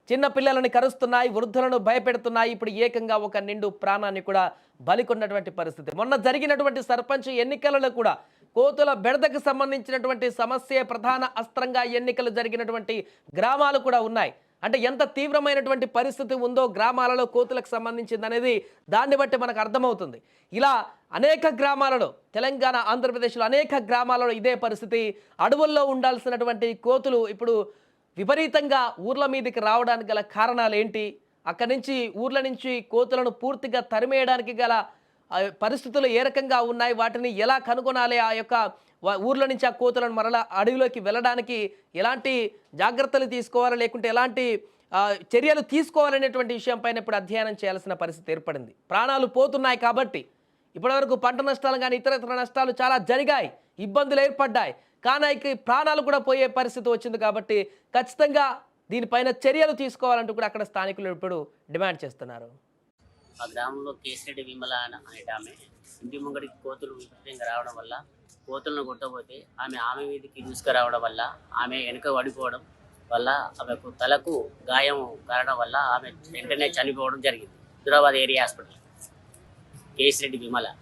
చిన్న పిల్లలని కరుస్తున్నాయి, వృద్ధులను భయపెడుతున్నాయి. ఇప్పుడు ఏకంగా ఒక నిండు ప్రాణాన్ని కూడా బలికొన్నటువంటి పరిస్థితి. మొన్న జరిగినటువంటి సర్పంచ్ ఎన్నికలలో కూడా కోతుల బెడదకు సంబంధించినటువంటి సమస్యే ప్రధాన అస్త్రంగా ఎన్నికలు జరిగినటువంటి గ్రామాలు కూడా ఉన్నాయి. అంటే ఎంత తీవ్రమైనటువంటి పరిస్థితి ఉందో గ్రామాలలో కోతులకు సంబంధించిందనేది దాన్ని బట్టి మనకు అర్థమవుతుంది. ఇలా అనేక గ్రామాలలో తెలంగాణ, ఆంధ్రప్రదేశ్లో అనేక గ్రామాలలో ఇదే పరిస్థితి. అడవుల్లో ఉండాల్సినటువంటి కోతులు ఇప్పుడు విపరీతంగా ఊర్ల మీదకి రావడానికి గల కారణాలు ఏంటి? అక్కడి నుంచి ఊర్ల నుంచి కోతులను పూర్తిగా తరిమేయడానికి గల పరిస్థితులు ఏ రకంగా ఉన్నాయి? వాటిని ఎలా కనుగొనాలి? ఆ యొక్క ఊర్ల నుంచి ఆ కోతులను మరలా అడవిలోకి వెళ్ళడానికి ఎలాంటి జాగ్రత్తలు తీసుకోవాలి, లేకుంటే ఎలాంటి చర్యలు తీసుకోవాలనేటువంటి విషయం పైన ఇప్పుడు అధ్యయనం చేయాల్సిన పరిస్థితి ఏర్పడింది. ప్రాణాలు పోతున్నాయి కాబట్టి ఇప్పటివరకు పంట నష్టాలు కానీ ఇతరత్ర నష్టాలు చాలా జరిగాయి, ఇబ్బందులు ఏర్పడ్డాయి. కానీ ప్రాణాలు కూడా పోయే పరిస్థితి వచ్చింది కాబట్టి ఖచ్చితంగా దీనిపైన చర్యలు తీసుకోవాలంటూ కూడా అక్కడ స్థానికులు ఇప్పుడు డిమాండ్ చేస్తున్నారు. ఆ గ్రామంలో కేసిరెడ్డి విమల అనేట ఆమె ఇంటి ముంగడికి కోతులు విపరీతంగా రావడం వల్ల కోతులను కొట్టబోతే ఆమె మీదకి దూసుకురావడం వల్ల ఆమె వెనుక పడిపోవడం వల్ల ఆమెకు తలకు గాయం కారణం వల్ల ఆమె వెంటనే చనిపోవడం జరిగింది. Hyderabad area hospital Kesireddy Vimala.